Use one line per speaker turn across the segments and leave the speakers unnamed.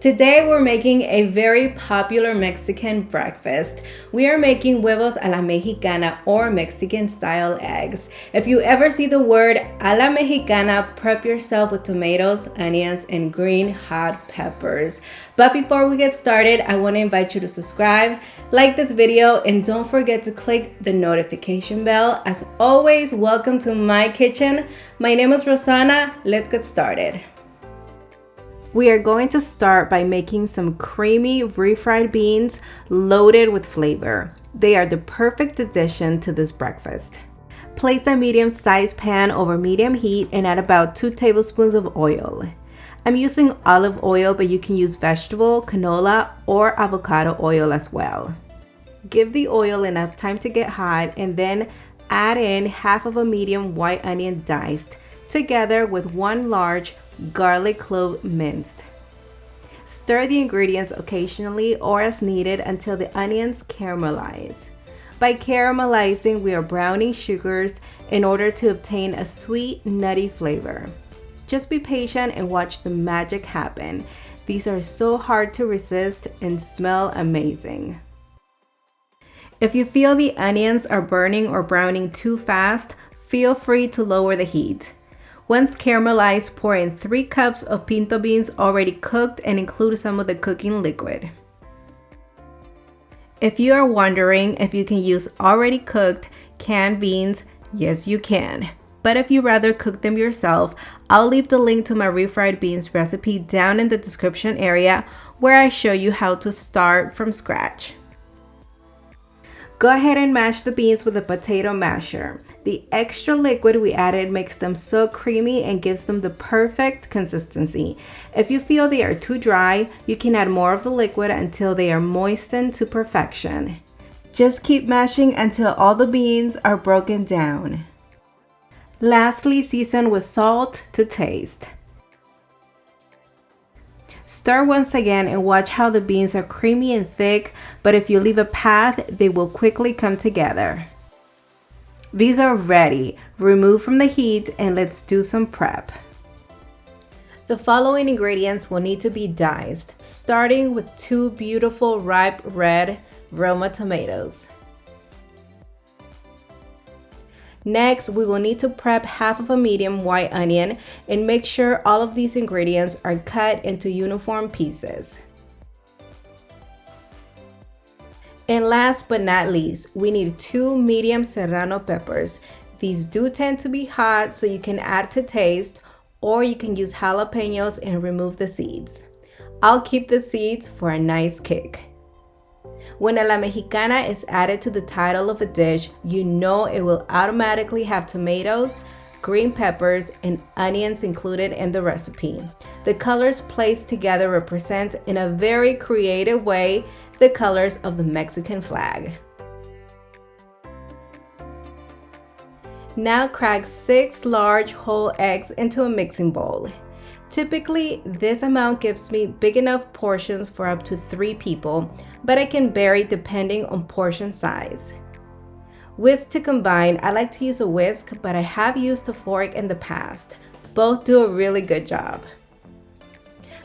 Today we're making a very popular Mexican breakfast. We are making huevos a la Mexicana or Mexican style eggs. If you ever see the word a la Mexicana, prep yourself with tomatoes, onions, and green hot peppers. But before we get started, I want to invite you to subscribe, like this video, and don't forget to click the notification bell. As always, welcome to my kitchen. My name is Rosanna. Let's get started. We are going to start by making some creamy refried beans loaded with flavor. They are the perfect addition to this breakfast. Place a medium-sized pan over medium heat and add about 2 tablespoons of oil. I'm using olive oil, but you can use vegetable, canola, or avocado oil as well. Give the oil enough time to get hot and then add in half of a medium white onion diced, together with 1 large garlic clove minced. Stir the ingredients occasionally or as needed until the onions caramelize. By caramelizing, we are browning sugars in order to obtain a sweet, nutty flavor. Just be patient and watch the magic happen. These are so hard to resist and smell amazing. If you feel the onions are burning or browning too fast, feel free to lower the heat. Once caramelized, pour in 3 cups of pinto beans already cooked and include some of the cooking liquid. If you are wondering if you can use already cooked canned beans, yes you can. But if you rather cook them yourself, I'll leave the link to my refried beans recipe down in the description area where I show you how to start from scratch. Go ahead and mash the beans with a potato masher. The extra liquid we added makes them so creamy and gives them the perfect consistency. If you feel they are too dry, you can add more of the liquid until they are moistened to perfection. Just keep mashing until all the beans are broken down. Lastly, season with salt to taste. Stir once again and watch how the beans are creamy and thick, but if you leave a path, they will quickly come together. These are ready. Remove from the heat and let's do some prep. The following ingredients will need to be diced, starting with 2 beautiful ripe red Roma tomatoes. Next, we will need to prep half of a medium white onion and make sure all of these ingredients are cut into uniform pieces. And last but not least, we need 2 medium serrano peppers. These do tend to be hot, so you can add to taste, or you can use jalapenos and remove the seeds. I'll keep the seeds for a nice kick. When a la Mexicana is added to the title of a dish, you know it will automatically have tomatoes, green peppers, and onions included in the recipe. The colors placed together represent, in a very creative way, the colors of the Mexican flag. Now crack 6 large whole eggs into a mixing bowl. Typically, this amount gives me big enough portions for up to 3 people, but it can vary depending on portion size. Whisk to combine. I like to use a whisk, but I have used a fork in the past. Both do a really good job.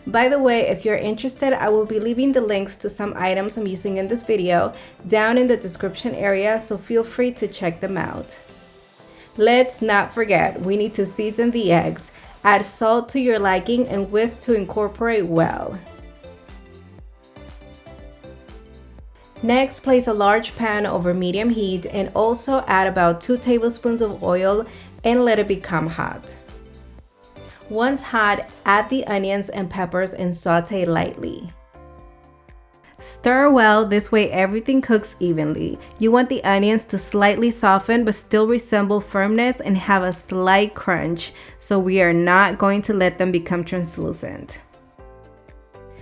By the way, if you're interested, I will be leaving the links to some items I'm using in this video down in the description area, so feel free to check them out. Let's not forget, we need to season the eggs. Add salt to your liking and whisk to incorporate well. Next, place a large pan over medium heat and also add about 2 tablespoons of oil and let it become hot. Once hot, add the onions and peppers and saute lightly. Stir well, this way everything cooks evenly. You want the onions to slightly soften but still resemble firmness and have a slight crunch, so we are not going to let them become translucent.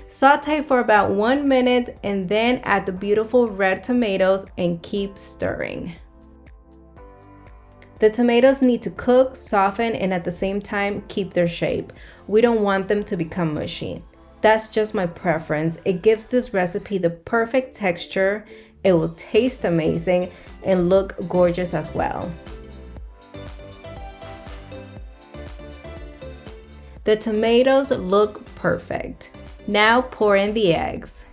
Saute for about 1 minute and then add the beautiful red tomatoes and keep stirring. The tomatoes need to cook, soften, and at the same time keep their shape. We don't want them to become mushy. That's just my preference. It gives this recipe the perfect texture, it will taste amazing, and look gorgeous as well. The tomatoes look perfect. Now pour in the eggs.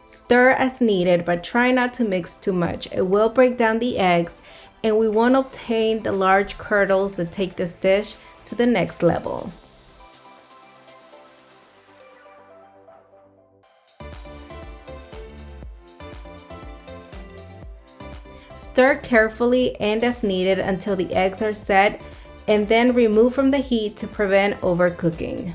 Stir as needed, but try not to mix too much. It will break down the eggs, and we won't obtain the large curdles that take this dish to the next level. Stir carefully and as needed until the eggs are set, and then remove from the heat to prevent overcooking.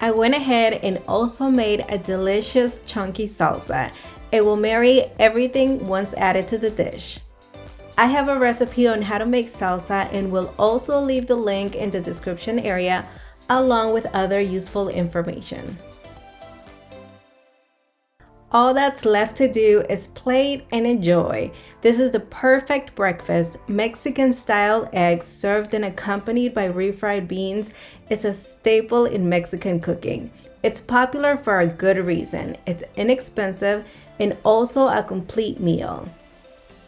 I went ahead and also made a delicious chunky salsa. It will marry everything once added to the dish. I have a recipe on how to make salsa and will also leave the link in the description area along with other useful information. All that's left to do is plate and enjoy. This is the perfect breakfast. Mexican style eggs served and accompanied by refried beans is a staple in Mexican cooking. It's popular for a good reason. It's inexpensive and also a complete meal.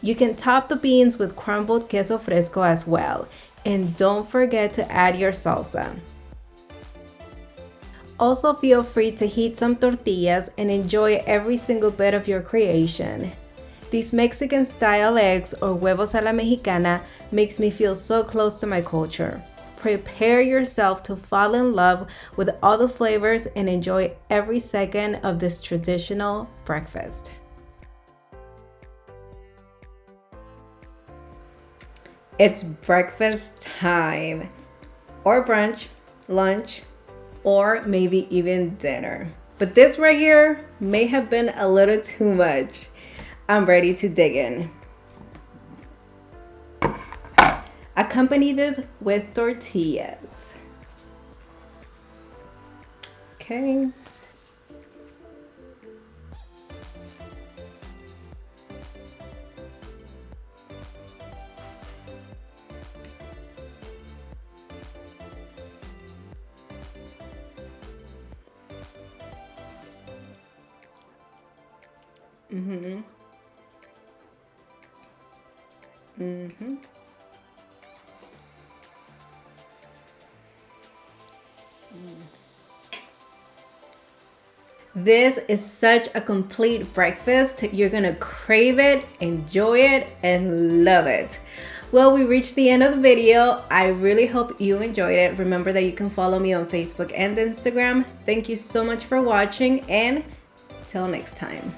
You can top the beans with crumbled queso fresco as well. And don't forget to add your salsa. Also feel free to heat some tortillas and enjoy every single bit of your creation. These Mexican style eggs or huevos a la mexicana makes me feel so close to my culture. Prepare yourself to fall in love with all the flavors and enjoy every second of this traditional breakfast. It's breakfast time, or brunch, lunch, or maybe even dinner. But this right here may have been a little too much. I'm ready to dig in. Accompany this with tortillas. Okay. This is such a complete breakfast. You're gonna crave it, enjoy it, and love it. Well, we reached the end of the video. I really hope you enjoyed it. Remember that you can follow me on Facebook and Instagram. Thank you so much for watching, and till next time.